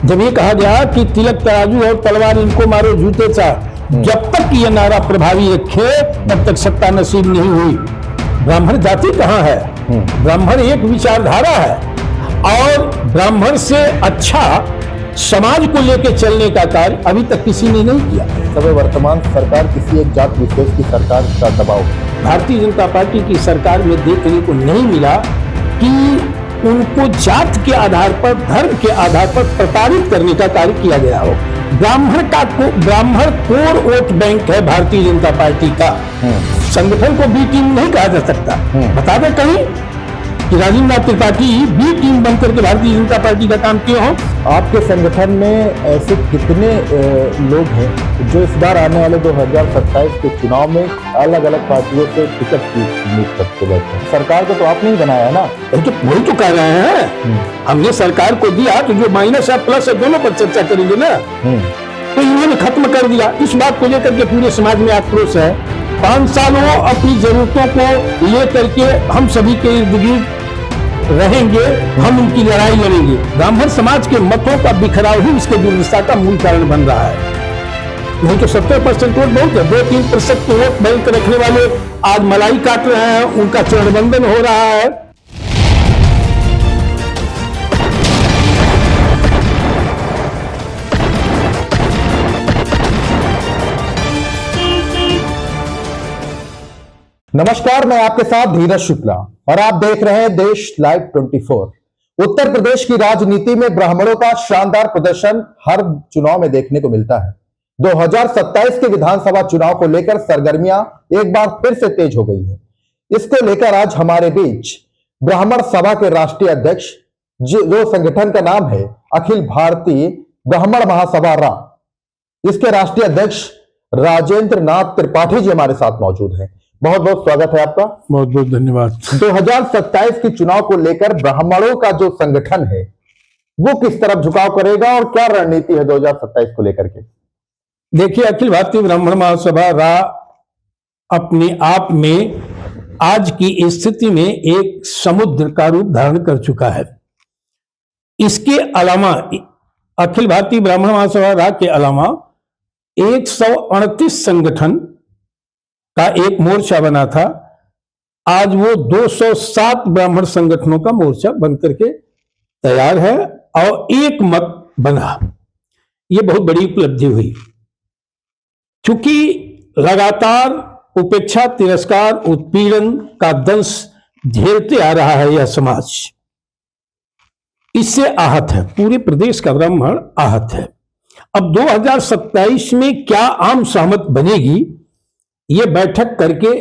जब ये कहा गया कि तिलक तराजू और तलवार इनको मारो जूते चार, जब तक ये नारा प्रभावी रखे तब तक सत्ता नसीब नहीं हुई। ब्राह्मण जाति कहाँ है? ब्राह्मण एक विचारधारा है और ब्राह्मण से अच्छा समाज को लेकर चलने का कार्य अभी तक किसी ने नहीं किया। सब वर्तमान सरकार किसी एक जात विशेष की सरकार का दबाव भारतीय जनता पार्टी की सरकार में देखने को नहीं मिला कि उनको जात के आधार पर, धर्म के आधार पर प्रताड़ित करने का कार्य किया गया हो। ब्राह्मण कोर वोट बैंक है भारतीय जनता पार्टी का। संगठन को बी टीम नहीं कहा जा सकता। बता दें कहीं कि राजेंद्र नाथ त्रिपाठी बी टीम बनकर के भारतीय जनता पार्टी का काम किए हो। आपके संगठन में ऐसे कितने लोग हैं जो इस बार आने वाले 2027 के चुनाव में अलग अलग पार्टियों से टिकट की उम्मीद करते बैठे हैं? सरकार को तो आपने ही बनाया ना। वही तो कह रहे हैं, हमने सरकार को दिया तो जो माइनस है प्लस है दोनों पर चर्चा करेंगे ना। तो इन्होंने खत्म कर दिया। इस बात को लेकर के पूरे समाज में आक्रोश है। 5 सालों अपनी जरूरतों को लेकर के हम सभी के इर्द गिर्द रहेंगे, हम उनकी लड़ाई लड़ेंगे। ब्राह्मण समाज के मतों का बिखराव ही इसके दुर्दशा का मूल कारण बन रहा है। नहीं तो 70% वोट बहुत है। 2-3% वोट बैंक रखने वाले आज मलाई काट रहे हैं, उनका चरणबंदन हो रहा है। नमस्कार, मैं आपके साथ धीरज शुक्ला और आप देख रहे हैं देश लाइव 24। उत्तर प्रदेश की राजनीति में ब्राह्मणों का शानदार प्रदर्शन हर चुनाव में देखने को मिलता है। 2027 के विधानसभा चुनाव को लेकर सरगर्मियां एक बार फिर से तेज हो गई है। इसको लेकर आज हमारे बीच ब्राह्मण सभा के राष्ट्रीय अध्यक्ष, जो संगठन का नाम है अखिल भारतीय ब्राह्मण महासभा रा, इसके राष्ट्रीय अध्यक्ष राजेंद्र नाथ त्रिपाठी जी हमारे साथ मौजूद हैं। बहुत बहुत स्वागत है आपका। बहुत बहुत धन्यवाद। 2027 के चुनाव को लेकर ब्राह्मणों का जो संगठन है वो किस तरफ झुकाव करेगा और क्या रणनीति है 2027 को लेकर के? देखिए, अखिल भारतीय ब्राह्मण महासभा रा अपने आप में आज की स्थिति में एक समुद्र का रूप धारण कर चुका है। इसके अलावा अखिल भारतीय ब्राह्मण महासभा रा के अलावा 138 संगठन का एक मोर्चा बना था। आज वो 207 ब्राह्मण संगठनों का मोर्चा बनकर के तैयार है और एक मत बना। ये बहुत बड़ी उपलब्धि हुई, क्योंकि लगातार उपेक्षा, तिरस्कार, उत्पीड़न का दंश झेलते आ रहा है यह समाज। इससे आहत है, पूरे प्रदेश का ब्राह्मण आहत है। अब 2027 में क्या आम सहमत बनेगी, ये बैठक करके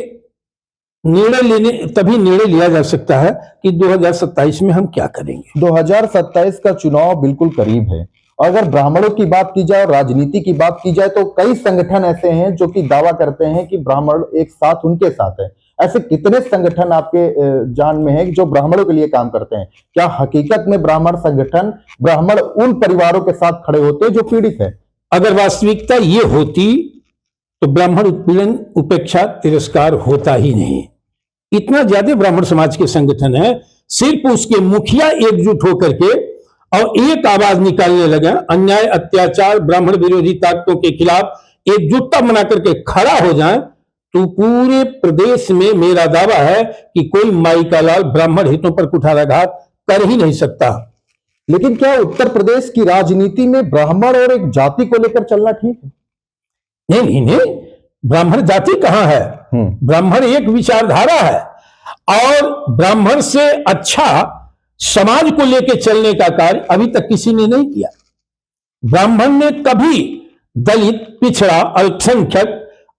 तभी निर्णय लिया जा सकता है कि 2027 में हम क्या करेंगे। 2027 का चुनाव बिल्कुल करीब है और अगर ब्राह्मणों की बात की जाए और राजनीति की बात की जाए तो कई संगठन ऐसे हैं जो कि दावा करते हैं कि ब्राह्मण एक साथ उनके साथ है। ऐसे कितने संगठन आपके जान में है जो ब्राह्मणों के लिए काम करते हैं? क्या हकीकत में ब्राह्मण संगठन, ब्राह्मण उन परिवारों के साथ खड़े होते हैं जो पीड़ित है? अगर वास्तविकता ये होती तो ब्राह्मण उत्पीड़न, उपेक्षा, तिरस्कार होता ही नहीं। इतना ज्यादा ब्राह्मण समाज के संगठन है, सिर्फ उसके मुखिया एकजुट होकर के और एक आवाज निकालने लगे, अन्याय, अत्याचार, ब्राह्मण विरोधी ताकतों के खिलाफ एकजुटता बना करके खड़ा हो जाए तो पूरे प्रदेश में मेरा दावा है कि कोई माई का लाल ब्राह्मण हितों पर कुठाराघात कर ही नहीं सकता। लेकिन क्या उत्तर प्रदेश की राजनीति में ब्राह्मण और एक जाति को लेकर चलना ठीक है? नहीं, ब्राह्मण जाति कहाँ है? ब्राह्मण एक विचारधारा है और ब्राह्मण से अच्छा समाज को लेकर चलने का कार्य अभी तक किसी ने नहीं किया। ब्राह्मण ने कभी दलित, पिछड़ा, अल्पसंख्यक,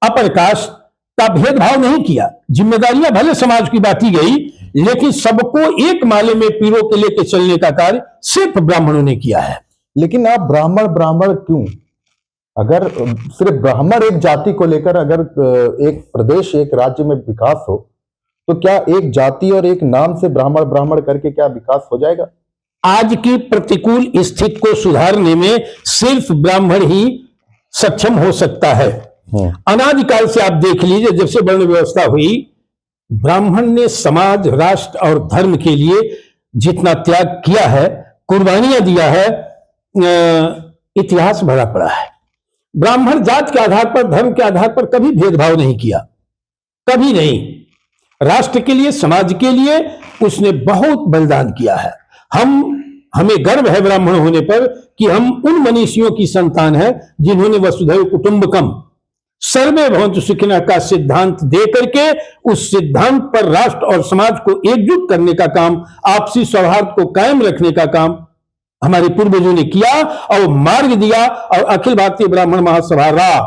अपर कास्ट का भेदभाव नहीं किया। जिम्मेदारियां भले समाज की बांटी गई, लेकिन सबको एक माले में पीरो के लेकर चलने का कार्य सिर्फ ब्राह्मणों ने किया है। लेकिन आप ब्राह्मण क्यों? अगर सिर्फ ब्राह्मण एक जाति को लेकर अगर एक प्रदेश, एक राज्य में विकास हो तो क्या एक जाति और एक नाम से ब्राह्मण करके क्या विकास हो जाएगा? आज की प्रतिकूल स्थिति को सुधारने में सिर्फ ब्राह्मण ही सक्षम हो सकता है। अनादिकाल से आप देख लीजिए, जब से वर्ण व्यवस्था हुई, ब्राह्मण ने समाज, राष्ट्र और धर्म के लिए जितना त्याग किया है, कुर्बानियां दिया है, इतिहास भरा पड़ा है। ब्राह्मण जात के आधार पर, धर्म के आधार पर कभी भेदभाव नहीं किया, कभी नहीं। राष्ट्र के लिए, समाज के लिए उसने बहुत बलिदान किया है। हमें गर्व है ब्राह्मण होने पर कि हम उन मनीषियों की संतान है जिन्होंने वसुधैव कुटुंबकम, सर्वे भवन्तु सुखिनः का सिद्धांत दे करके उस सिद्धांत पर राष्ट्र और समाज को एकजुट करने का काम, आपसी सौहार्द को कायम रखने का काम हमारे पूर्वजों ने किया और मार्ग दिया। और अखिल भारतीय ब्राह्मण महासभा रा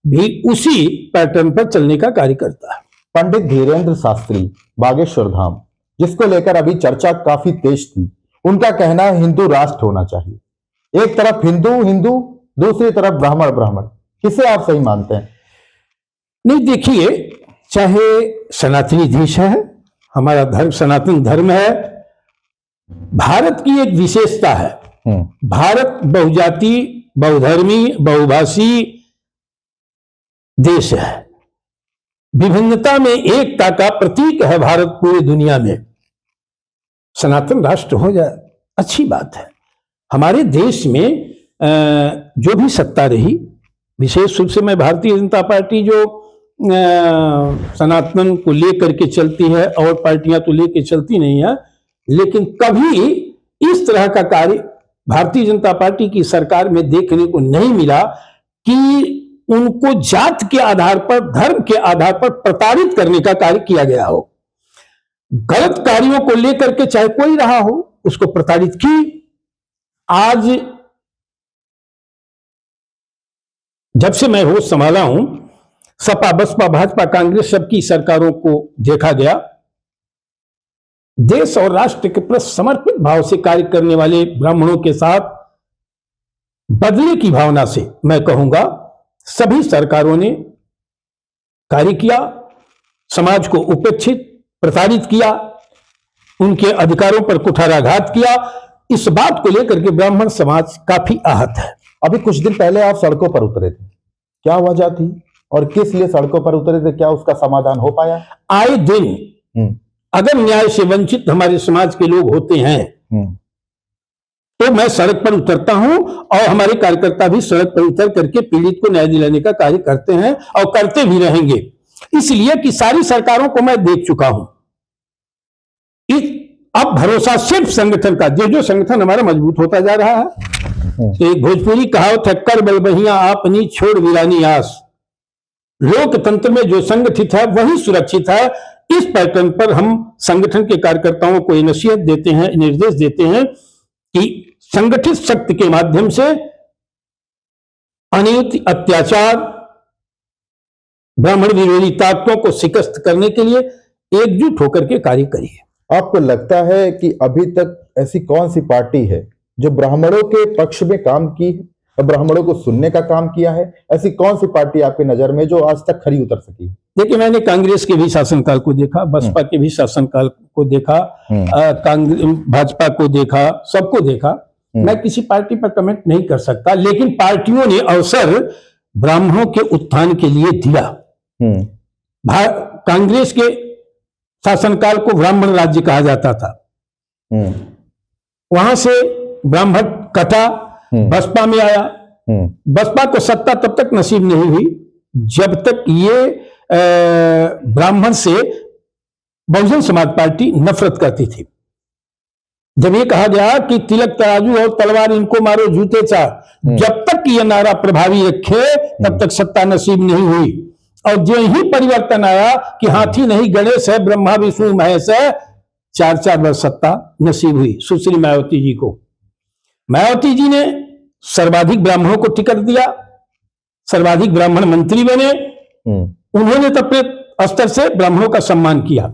भी उसी पैटर्न पर चलने का कार्य करता है। पंडित धीरेन्द्र शास्त्री, बागेश्वर धाम, जिसको लेकर अभी चर्चा काफी तेज थी, उनका कहना है हिंदू राष्ट्र होना चाहिए। एक तरफ हिंदू हिंदू, दूसरी तरफ ब्राह्मण ब्राह्मण, किसे आप सही मानते हैं? नहीं, देखिए, चाहे सनातनी देश है, हमारा धर्म सनातन धर्म है, भारत की एक विशेषता है, भारत बहुजाति, बहुधर्मी, बहुभाषी देश है। विभिन्नता में एकता का प्रतीक है भारत पूरी दुनिया में। सनातन राष्ट्र हो जाए अच्छी बात है। हमारे देश में जो भी सत्ता रही, विशेष रूप से मैं भारतीय जनता पार्टी जो सनातन को लेकर के चलती है, और पार्टियां तो लेकर चलती नहीं है, लेकिन कभी इस तरह का कार्य भारतीय जनता पार्टी की सरकार में देखने को नहीं मिला कि उनको जात के आधार पर, धर्म के आधार पर प्रताड़ित करने का कार्य किया गया हो। गलत कार्यों को लेकर के चाहे कोई रहा हो, उसको प्रताड़ित की। आज जब से मैं होश संभाला हूं, सपा, बसपा, भाजपा, कांग्रेस सबकी सरकारों को देखा गया। देश और राष्ट्र के प्रति समर्पित भाव से कार्य करने वाले ब्राह्मणों के साथ बदले की भावना से मैं कहूंगा सभी सरकारों ने कार्य किया, समाज को उपेक्षित, प्रताड़ित किया, उनके अधिकारों पर कुठाराघात किया। इस बात को लेकर के ब्राह्मण समाज काफी आहत है। अभी कुछ दिन पहले आप सड़कों पर उतरे थे, क्या वजह थी और किस लिए सड़कों पर उतरे थे? क्या उसका समाधान हो पाया? आए दिन अगर न्याय से वंचित हमारे समाज के लोग होते हैं तो मैं सड़क पर उतरता हूं, और हमारे कार्यकर्ता भी सड़क पर उतर करके पीड़ित को न्याय दिलाने का कार्य करते हैं और करते भी रहेंगे। इसलिए कि सारी सरकारों को मैं देख चुका हूं। अब भरोसा सिर्फ संगठन का, जो संगठन हमारा मजबूत होता जा रहा है। तो एक भोजपुरी कहावत है, कर बलबहिया आपनी छोड़ वीरानी आस। लोकतंत्र में जो संगठित है वही सुरक्षित है। इस पैटर्न पर हम संगठन के कार्यकर्ताओं को नसीहत देते हैं, निर्देश देते हैं कि संगठित शक्ति के माध्यम से अनैतिक अत्याचार, ब्राह्मण विरोधी ताकतों को शिकस्त करने के लिए एकजुट होकर के कार्य करिए। आपको लगता है कि अभी तक ऐसी कौन सी पार्टी है जो ब्राह्मणों के पक्ष में काम की है और ब्राह्मणों को सुनने का काम किया है? ऐसी कौन सी पार्टी आपकी नजर में जो आज तक खरी उतर सकी? देखिए, मैंने कांग्रेस के भी शासनकाल को देखा, बसपा के भी शासनकाल को देखा, भाजपा को देखा, सबको देखा। मैं किसी पार्टी पर कमेंट नहीं कर सकता, लेकिन पार्टियों ने अवसर ब्राह्मणों के उत्थान के लिए दिया। कांग्रेस के शासनकाल को ब्राह्मण राज्य कहा जाता था, वहां से ब्राह्मण कटा, बसपा में आया। बसपा को सत्ता तब तक नसीब नहीं हुई जब तक ये ब्राह्मण से बहुजन समाज पार्टी नफरत करती थी। जब ये कहा गया कि तिलक तराजू और तलवार इनको मारो जूते चार, जब तक ये नारा प्रभावी रखे तब तक सत्ता नसीब नहीं हुई। और जो ही परिवर्तन आया कि हाथी नहीं गणेश है, ब्रह्मा विष्णु महेश है, 4-4 वर्ष सत्ता नसीब हुई सुश्री मायावती जी को। मायावती जी ने सर्वाधिक ब्राह्मणों को टिकट दिया, सर्वाधिक ब्राह्मण मंत्री बने। उन्होंने तो अपने स्तर से ब्राह्मणों का सम्मान किया।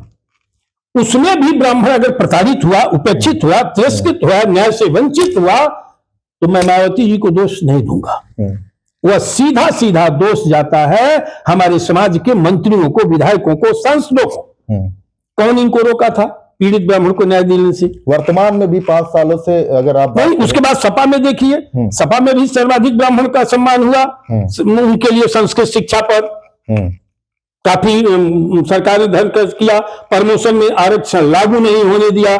उसमें भी ब्राह्मण अगर प्रताड़ित हुआ, उपेक्षित हुआ, तिरस्कृत हुआ, न्याय से वंचित हुआ, तो मैं मायावती जी को दोष नहीं दूंगा। वह सीधा सीधा दोष जाता है हमारे समाज के मंत्रियों को, विधायकों को, सांसदों को। कौन इनको रोका था पीड़ित ब्राह्मण को न्याय दिलाने से? वर्तमान में भी 5 सालों से अगर आप नहीं, उसके बाद सपा में देखिए, सपा में भी सर्वाधिक ब्राह्मण का सम्मान हुआ। उनके लिए संस्कृत शिक्षा पर काफी सरकार ने धन खर्च किया, प्रमोशन में आरक्षण लागू नहीं होने दिया।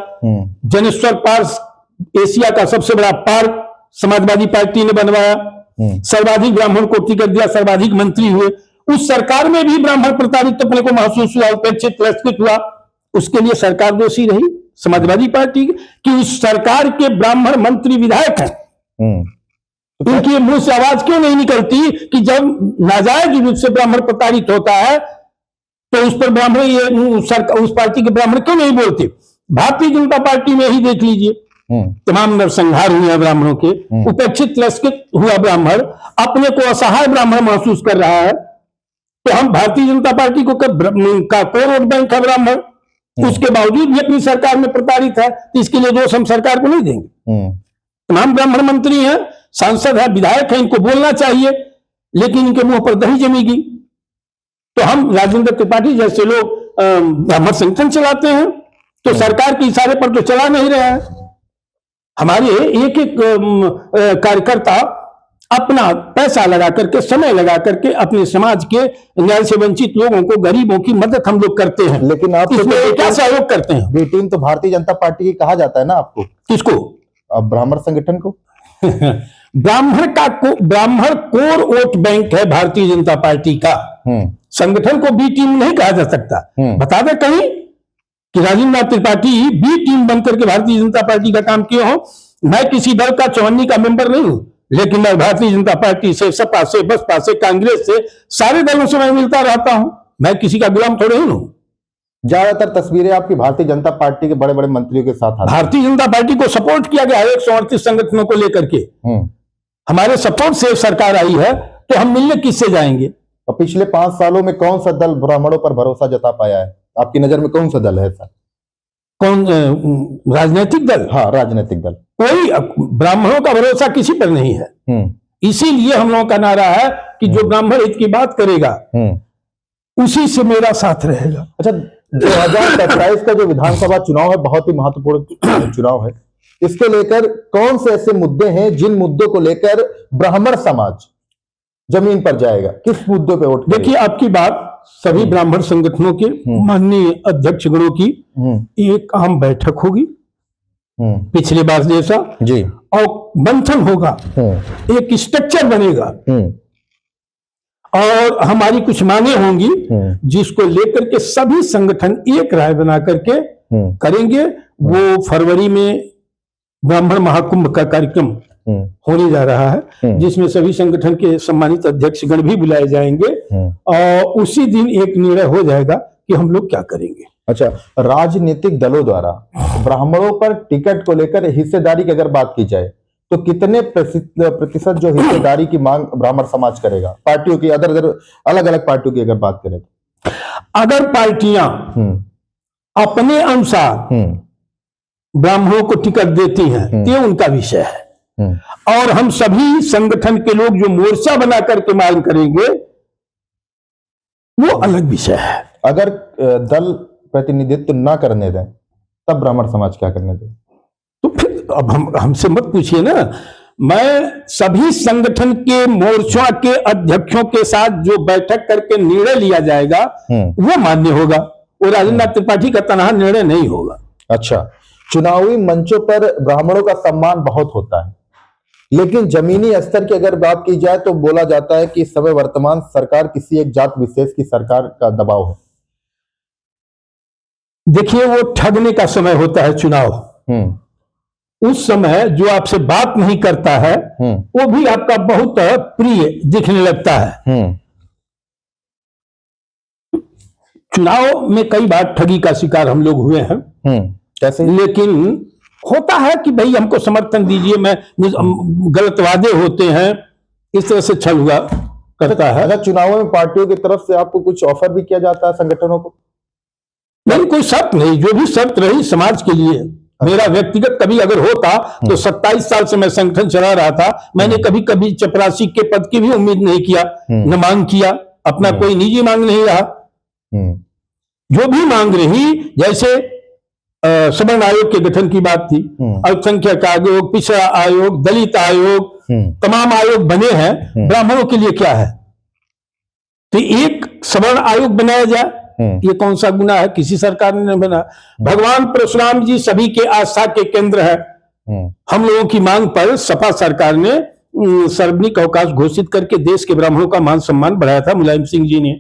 जनेश्वर पार्क एशिया का सबसे बड़ा पार्क समाजवादी पार्टी ने बनवाया, सर्वाधिक ब्राह्मण को टिकट दिया, सर्वाधिक मंत्री हुए। उस सरकार में भी ब्राह्मण प्रताड़ित अपने को महसूस हुआ, उपेक्षित, तिरस्कृत हुआ। उसके लिए सरकार दोषी रही समाजवादी पार्टी की उस सरकार के ब्राह्मण मंत्री विधायक हैं। उनके मुंह से आवाज क्यों नहीं निकलती कि जब नाजायज रूप से ब्राह्मण प्रताड़ित होता है तो उस पर ब्राह्मण उस पार्टी के ब्राह्मण क्यों नहीं बोलते? भारतीय जनता पार्टी में ही देख लीजिए, तमाम नरसंहार हुए ब्राह्मणों के, उपेक्षित, तिरस्कृत हुआ ब्राह्मण, अपने को असहाय ब्राह्मण महसूस कर रहा है। तो हम भारतीय जनता पार्टी को का कोर वोट बैंक है ब्राह्मण, उसके बावजूद भी अपनी सरकार में प्रताड़ित है, तो इसके लिए दोष हम सरकार को नहीं देंगे। तमाम ब्राह्मण मंत्री हैं, सांसद है, विधायक है, इनको बोलना चाहिए, लेकिन इनके मुंह पर दही जमेगी। तो हम राजेंद्र त्रिपाठी जैसे लोग ब्राह्मण संगठन चलाते हैं, तो सरकार के इशारे पर तो चला नहीं रहे हैं। हमारे एक एक कार्यकर्ता अपना पैसा लगा करके, समय लगा करके अपने समाज के न्याय से वंचित लोगों को, गरीबों की मदद हम लोग करते हैं। लेकिन आप इसमें क्या सहयोग करते हैं? बी टीम तो भारतीय जनता पार्टी की कहा जाता है ना आपको। किसको? अब ब्राह्मण संगठन को। ब्राह्मण कोर वोट बैंक है भारतीय जनता पार्टी का। संगठन को बी टीम नहीं कहा जा सकता। बता दे कहीं कि राजेंद्र नाथ त्रिपाठी बी टीम बनकर के भारतीय जनता पार्टी का काम किया हो। मैं किसी दल का 54 का मेंबर नहीं हूं, लेकिन मैं भारतीय जनता पार्टी से, सपा से, बसपा से, कांग्रेस से, सारे दलों से मैं मिलता रहता हूं। मैं किसी का गुलाम थोड़े ही हूं। ज्यादातर तस्वीरें आपकी भारतीय जनता पार्टी के बड़े बड़े मंत्रियों के साथ आती। भारतीय जनता पार्टी को सपोर्ट किया गया है 138 संगठनों को लेकर के। हमारे सपोर्ट से सरकार आई है, तो हम मिलने किससे जाएंगे? और पिछले 5 सालों में कौन सा दल ब्राह्मणों पर भरोसा जता पाया है? आपकी नजर में कौन सा दल है सर? कौन? राजनीतिक दल? हाँ, राजनीतिक दल। कोई ब्राह्मणों का भरोसा किसी पर नहीं है। इसीलिए हम लोगों का नारा है कि जो ब्राह्मण हित की बात करेगा उसी से मेरा साथ रहेगा। अच्छा, 2027 का जो विधानसभा चुनाव है बहुत ही महत्वपूर्ण चुनाव है। इसके लेकर कौन से ऐसे मुद्दे हैं जिन मुद्दों को लेकर ब्राह्मण समाज जमीन पर जाएगा? किस मुद्दों पे वोट? देखिए, आपकी बात सभी ब्राह्मण संगठनों के माननीय अध्यक्ष गणों की एक आम बैठक होगी पिछले बार जैसा जी, और मंथन होगा, एक स्ट्रक्चर बनेगा और हमारी कुछ मांगे होंगी जिसको लेकर के सभी संगठन एक राय बना करके करेंगे। वो फरवरी में ब्राह्मण महाकुंभ का कार्यक्रम होने जा रहा है, जिसमें सभी संगठन के सम्मानित अध्यक्ष गण भी बुलाए जाएंगे और उसी दिन एक निर्णय हो जाएगा कि हम लोग क्या करेंगे। अच्छा, राजनीतिक दलों द्वारा ब्राह्मणों पर टिकट को लेकर हिस्सेदारी की अगर बात की जाए तो कितने प्रतिशत जो हिस्सेदारी की मांग ब्राह्मण समाज करेगा? पार्टियों की, अलग अलग पार्टियों की अगर बात करें तो अगर पार्टियां अपने अनुसार ब्राह्मणों को टिकट देती हैं, ये उनका विषय है। और हम सभी संगठन के लोग जो मोर्चा बना करके मांग करेंगे वो अलग विषय है। अगर दल प्रतिनिधित्व ना करने दें तब ब्राह्मण समाज क्या करने दें? तो फिर अब हमसे मत पूछिए ना। मैं सभी संगठन के मोर्चा के अध्यक्षों के साथ जो बैठक करके निर्णय लिया जाएगा वो मान्य होगा। वो राजेंद्र नाथ त्रिपाठी का तनहा निर्णय नहीं होगा। अच्छा, चुनावी मंचों पर ब्राह्मणों का सम्मान बहुत होता है, लेकिन जमीनी स्तर की अगर बात की जाए तो बोला जाता है कि इस समय वर्तमान सरकार किसी एक जात विशेष की सरकार का दबाव है। देखिए, वो ठगने का समय होता है चुनाव। उस समय जो आपसे बात नहीं करता है वो भी आपका बहुत प्रिय दिखने लगता है। चुनाव में कई बार ठगी का शिकार हम लोग हुए हैं। कैसे? लेकिन होता है कि भाई हमको समर्थन दीजिए, मैं गलत वादे होते हैं, इस तरह से छल हुआ करता है। अगर चुनावों में पार्टियों की तरफ से आपको कुछ ऑफर भी किया जाता है संगठनों को? नहीं, कोई शर्त नहीं, जो भी शर्त रही समाज के लिए। मेरा व्यक्तिगत कभी अगर होता तो 27 साल से मैं संगठन चला रहा था, मैंने कभी कभी चपरासी के पद की भी उम्मीद नहीं किया, न मांग किया। अपना कोई निजी मांग नहीं रहा। जो भी मांग रही, जैसे सवर्ण आयोग के गठन की बात थी, अल्पसंख्यक आयोग, पिछड़ा आयोग, दलित आयोग, तमाम आयोग बने हैं। ब्राह्मणों के लिए क्या है? तो एक सवर्ण आयोग बनाया जाए, ये कौन सा गुनाह है? किसी सरकार ने नहीं बना। भगवान परशुराम जी सभी के आस्था के केंद्र है, हम लोगों की मांग पर सपा सरकार ने सार्वजनिक अवकाश घोषित करके देश के ब्राह्मणों का मान सम्मान बढ़ाया था मुलायम सिंह जी ने,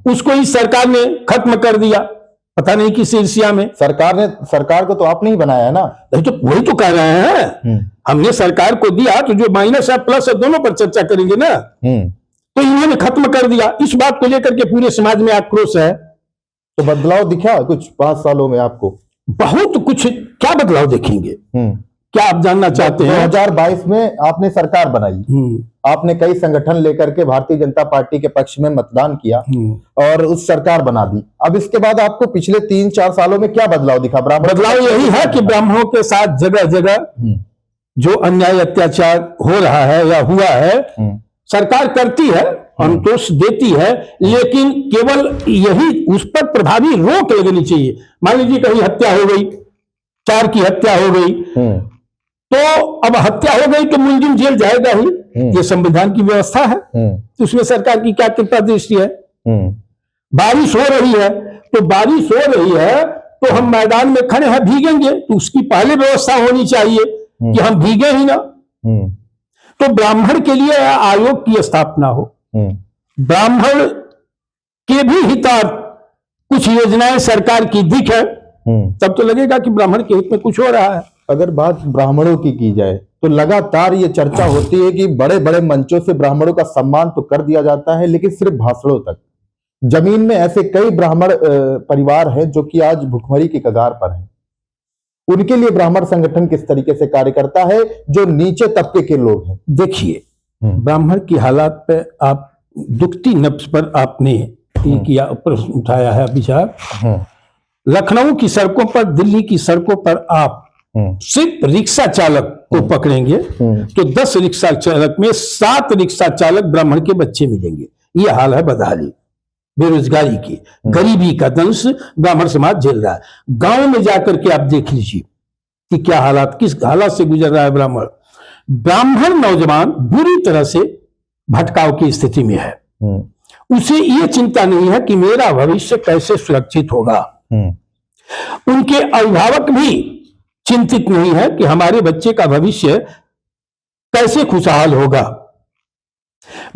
उसको इस सरकार ने खत्म कर दिया, पता नहीं किस ईर्ष्या में। सरकार को तो आपने ही बनाया ना। तो वही तो कह रहे हैं, हमने सरकार को दिया तो जो माइनस है प्लस है दोनों पर चर्चा करेंगे ना। तो इन्होंने खत्म कर दिया, इस बात को लेकर के पूरे समाज में आक्रोश है। तो बदलाव दिखा कुछ 5 सालों में आपको? बहुत कुछ। क्या बदलाव देखेंगे, क्या आप जानना चाहते हैं? 2022 में आपने सरकार बनाई, आपने कई संगठन लेकर के भारतीय जनता पार्टी के पक्ष में मतदान किया और उस सरकार बना दी। अब इसके बाद आपको पिछले 3-4 सालों में क्या बदलाव दिखा? बदलाव यही है कि ब्राह्मणों के साथ जगह जगह जो अन्याय अत्याचार हो रहा है या हुआ है, सरकार करती है, संतोष देती है, लेकिन केवल यही उस पर प्रभावी रोक लगनी चाहिए। मान लीजिए कहीं हत्या हो गई, 4 की हत्या हो गई, तो अब हत्या हो गई तो मुलजिम जेल जाएगा ही, ये संविधान की व्यवस्था है। तो उसमें सरकार की क्या कृपा दृष्टि है? बारिश हो रही है तो बारिश हो रही है तो हम मैदान में खड़े हैं, भीगेंगे, तो उसकी पहले व्यवस्था होनी चाहिए कि हम भीगे ही ना। तो ब्राह्मण के लिए आयोग की स्थापना हो, ब्राह्मण के भी हितार्थ कुछ योजनाएं सरकार की दिखे, तब तो लगेगा कि ब्राह्मण के हित में कुछ हो रहा है। अगर बात ब्राह्मणों की जाए तो लगातार ये चर्चा होती है कि बड़े बड़े मंचों से ब्राह्मणों का सम्मान तो कर दिया जाता है, लेकिन सिर्फ भाषणों तक। जमीन में ऐसे कई ब्राह्मण परिवार हैं जो कि आज भुखमरी की कगार पर हैं। उनके लिए ब्राह्मण संगठन किस तरीके से कार्य करता है, जो नीचे तबके के लोग हैं? देखिए, ब्राह्मण की हालात पे आप दुखती नब्ज पर आपने किया प्रश्न उठाया है विचार। लखनऊ की सड़कों पर, दिल्ली की सड़कों पर आप सिर्फ रिक्शा चालक को पकड़ेंगे तो 10 रिक्शा चालक में 7 रिक्शा चालक ब्राह्मण के बच्चे मिलेंगे। ये हाल है बदहाली, बेरोजगारी की, गरीबी का दंश ब्राह्मण समाज झेल रहा है। गांव में जाकर के आप देख लीजिए कि क्या हालात, किस हालात से गुजर रहा है ब्राह्मण। ब्राह्मण नौजवान बुरी तरह से भटकाव की स्थिति में है। उसे ये चिंता नहीं है कि मेरा भविष्य कैसे सुरक्षित होगा। उनके अभिभावक भी चिंतित नहीं है कि हमारे बच्चे का भविष्य कैसे खुशहाल होगा।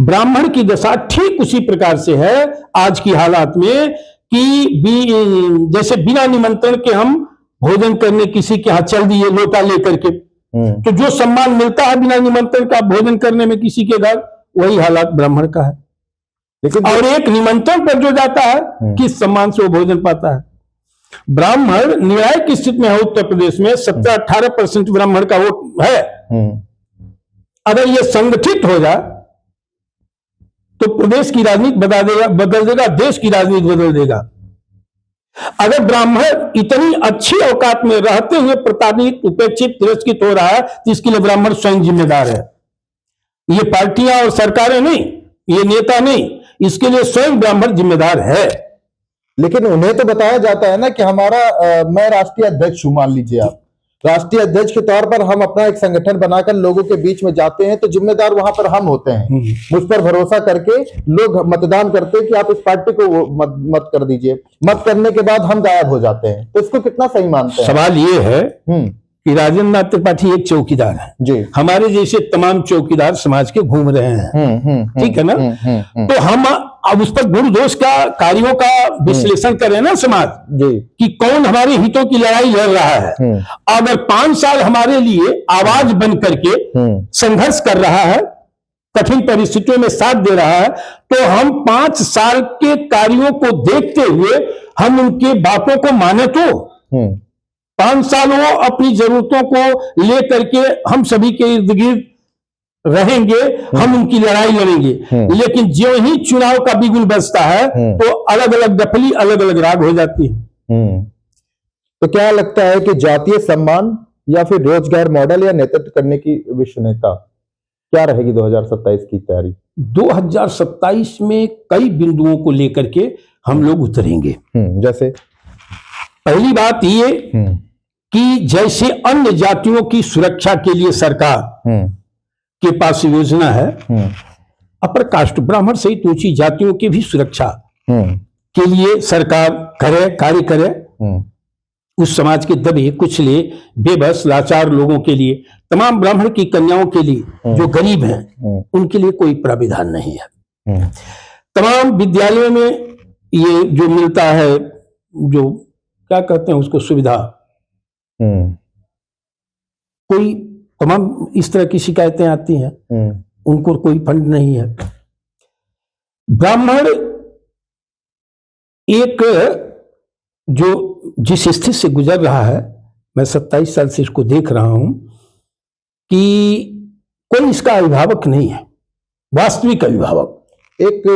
ब्राह्मण की दशा ठीक उसी प्रकार से है आज की हालात में कि जैसे बिना निमंत्रण के हम भोजन करने किसी के यहाँ चल दिए लोटा लेकर के, तो जो सम्मान मिलता है बिना निमंत्रण का भोजन करने में किसी के घर, वही हालात ब्राह्मण का है। लेकिन और एक निमंत्रण पर जो जाता है, किस सम्मान से वो भोजन पाता है। ब्राह्मण न्याय की स्थिति में है उत्तर प्रदेश में, 17-18% ब्राह्मण का वोट है। अगर ये संगठित हो जाए तो प्रदेश की राजनीति बदल देगा, देश की राजनीति बदल देगा। अगर ब्राह्मण इतनी अच्छी औकात में रहते हुए प्रताड़ित, उपेक्षित, तिरस्कृत हो रहा है तो इसके लिए ब्राह्मण स्वयं जिम्मेदार है। ये पार्टियां और सरकारें नहीं, ये नेता नहीं, इसके लिए स्वयं ब्राह्मण जिम्मेदार है। लेकिन उन्हें तो बताया जाता है ना कि मैं राष्ट्रीय अध्यक्ष हूं, मान लीजिए आप राष्ट्रीय अध्यक्ष के तौर पर हम अपना एक संगठन बनाकर लोगों के बीच में जाते हैं, तो जिम्मेदार वहां पर हम होते हैं। मुझ पर भरोसा करके लोग मतदान करते हैं कि आप इस पार्टी को मत कर दीजिए, मत करने के बाद हम गायब हो जाते हैं। तो इसको कितना सही मानते हैं? सवाल ये है कि राजेंद्र नाथ त्रिपाठी एक चौकीदार है जी, हमारे जैसे तमाम चौकीदार समाज के घूम रहे हैं, ठीक है ना। तो हम अब उस पर गुण दोष का कार्यों का विश्लेषण करें ना समाज जी, कि कौन हमारे हितों की लड़ाई लड़ रहा है। अगर 5 साल हमारे लिए आवाज बन करके संघर्ष कर रहा है, कठिन परिस्थितियों में साथ दे रहा है, तो हम 5 साल के कार्यों को देखते हुए हम उनके बातों को माने तो 5 साल वो अपनी जरूरतों को लेकर के हम सभी के इर्द गिर्द रहेंगे, हम उनकी लड़ाई लड़ेंगे। लेकिन जो ही चुनाव का बिगुल बजता है तो अलग अलग दफली, अलग अलग राग हो जाती है। तो क्या लगता है कि जातीय सम्मान या फिर रोजगार मॉडल या नेतृत्व करने की विश्व नेता क्या रहेगी 2027 की तैयारी? 2027 में कई बिंदुओं को लेकर के हम लोग उतरेंगे। जैसे पहली बात ये कि जैसे अन्य जातियों की सुरक्षा के लिए सरकार के पास योजना है, अपर कास्ट ब्राह्मण सहित ऊंची जातियों की भी सुरक्षा के लिए सरकार कार्य करे, उस समाज के दबे कुचले बेबस लाचार लोगों के लिए, तमाम ब्राह्मण की कन्याओं के लिए जो गरीब हैं उनके लिए कोई प्राविधान नहीं है। तमाम विद्यालयों में ये जो मिलता है, जो क्या कहते हैं उसको, सुविधा, कोई तमाम इस तरह की शिकायतें आती हैं, उनको कोई फंड नहीं है। ब्राह्मण एक जो जिस स्थिति से गुजर रहा है, मैं 27 साल से इसको देख रहा हूं कि कोई इसका अभिभावक नहीं है, वास्तविक अभिभावक। एक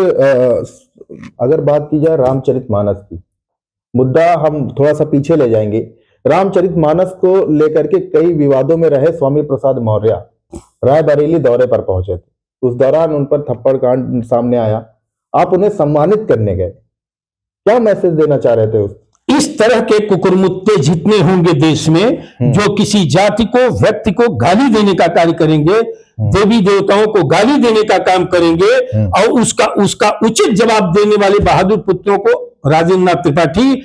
अगर बात की जाए रामचरितमानस की, मुद्दा हम थोड़ा सा पीछे ले जाएंगे। रामचरितमानस को लेकर के कई विवादों में रहे स्वामी प्रसाद मौर्य रायबरेली दौरे पर पहुंचे थे, उस दौरान उन पर थप्पड़ कांड सामने आया, आप उन्हें सम्मानित करने गए, क्या मैसेज देना चाह रहे थे उस? इस तरह के कुकुरमुत्ते जितने होंगे देश में, जो किसी जाति को, व्यक्ति को गाली देने का कार्य करेंगे, देवी देवताओं को गाली देने का काम करेंगे, और उसका उचित जवाब देने वाले बहादुर पुत्रों को राजेंद्र नाथ त्रिपाठी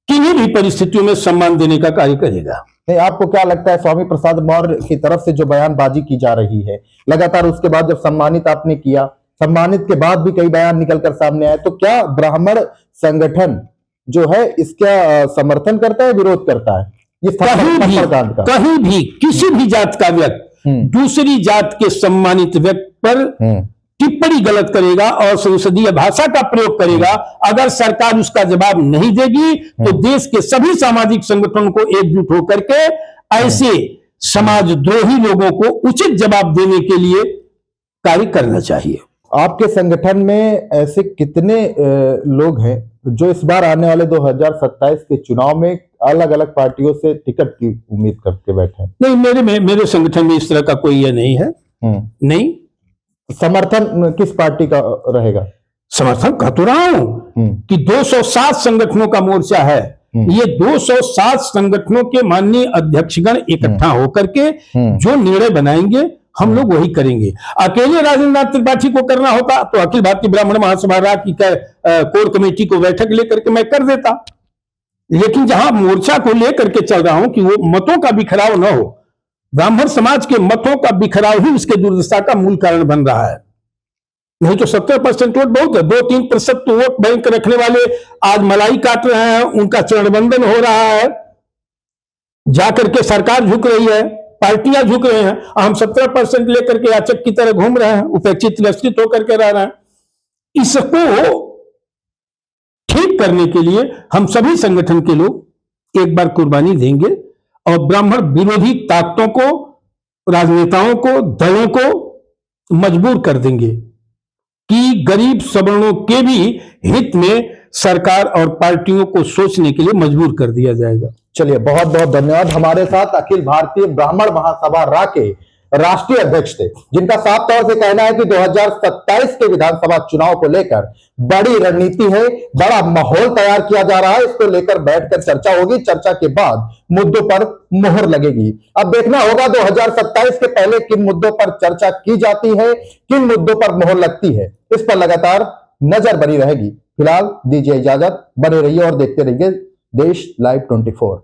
किन्हीं भी परिस्थितियों में सम्मान देने का कार्य करेगा। नहीं, आपको क्या लगता है स्वामी प्रसाद मौर्य की तरफ से जो बयानबाजी की जा रही है लगातार, उसके बाद जब सम्मानित आपने किया, सम्मानित के बाद भी कई बयान निकलकर सामने आए, तो क्या ब्राह्मण संगठन जो है इसका समर्थन करता है, विरोध करता है? ये कहीं भी किसी भी जात का व्यक्ति दूसरी जात के सम्मानित व्यक्ति पर टिप्पणी गलत करेगा और संसदीय भाषा का प्रयोग करेगा, अगर सरकार उसका जवाब नहीं देगी तो देश के सभी सामाजिक संगठनों को एकजुट होकर के ऐसे समाजद्रोही लोगों को उचित जवाब देने के लिए कार्य करना चाहिए। आपके संगठन में ऐसे कितने लोग हैं जो इस बार आने वाले 2027 के चुनाव में अलग अलग पार्टियों से टिकट की उम्मीद करके बैठे हैं? नहीं, मेरे संगठन में इस तरह का कोई ये नहीं है। नहीं। समर्थन किस पार्टी का रहेगा? समर्थन कह तो रहा हूं कि 207 संगठनों का मोर्चा है। ये 207 संगठनों के माननीय अध्यक्षगण इकट्ठा होकर के जो निर्णय बनाएंगे हम लोग वही करेंगे। अकेले राजेंद्र नाथ त्रिपाठी को करना होता तो अखिल भारतीय ब्राह्मण महासभा राग की कोर कमेटी को बैठक लेकर के मैं कर देता, लेकिन जहां मोर्चा को लेकर के चल रहा हूं कि वो मतों का बिखराव न हो, ब्राह्मण समाज के मतों का बिखराव ही इसके दुर्दशा का मूल कारण बन रहा है। नहीं तो 70% वोट बहुत है, 2-3% तो वोट बैंक रखने वाले आज मलाई काट रहे हैं, उनका चरणबंदन हो रहा है, जाकर के सरकार झुक रही है, पार्टियां झुक रहे हैं, हम 17% लेकर के याचक की तरह घूम रहे हैं, उपेक्षित तिरस्कृत होकर के रह रहे हैं। इसको ठीक करने के लिए हम सभी संगठन के लोग एक बार कुर्बानी देंगे और ब्राह्मण विरोधी ताकतों को, राजनेताओं को, दलों को मजबूर कर देंगे कि गरीब सवर्णों के भी हित में सरकार और पार्टियों को सोचने के लिए मजबूर कर दिया जाएगा। चलिए, बहुत बहुत धन्यवाद। हमारे साथ अखिल भारतीय ब्राह्मण महासभा राग के राष्ट्रीय अध्यक्ष थे, जिनका साफ तौर से कहना है कि 2027 के विधानसभा चुनाव को लेकर बड़ी रणनीति है, बड़ा माहौल तैयार किया जा रहा है, इसको लेकर बैठकर चर्चा होगी, चर्चा के बाद मुद्दों पर मोहर लगेगी। अब देखना होगा 2027 के पहले किन मुद्दों पर चर्चा की जाती है, किन मुद्दों पर मोहर लगती है, इस पर लगातार नजर बनी रहेगी। फिलहाल दीजिए इजाजत, बने रहिए और देखते रहिए देश लाइव 24।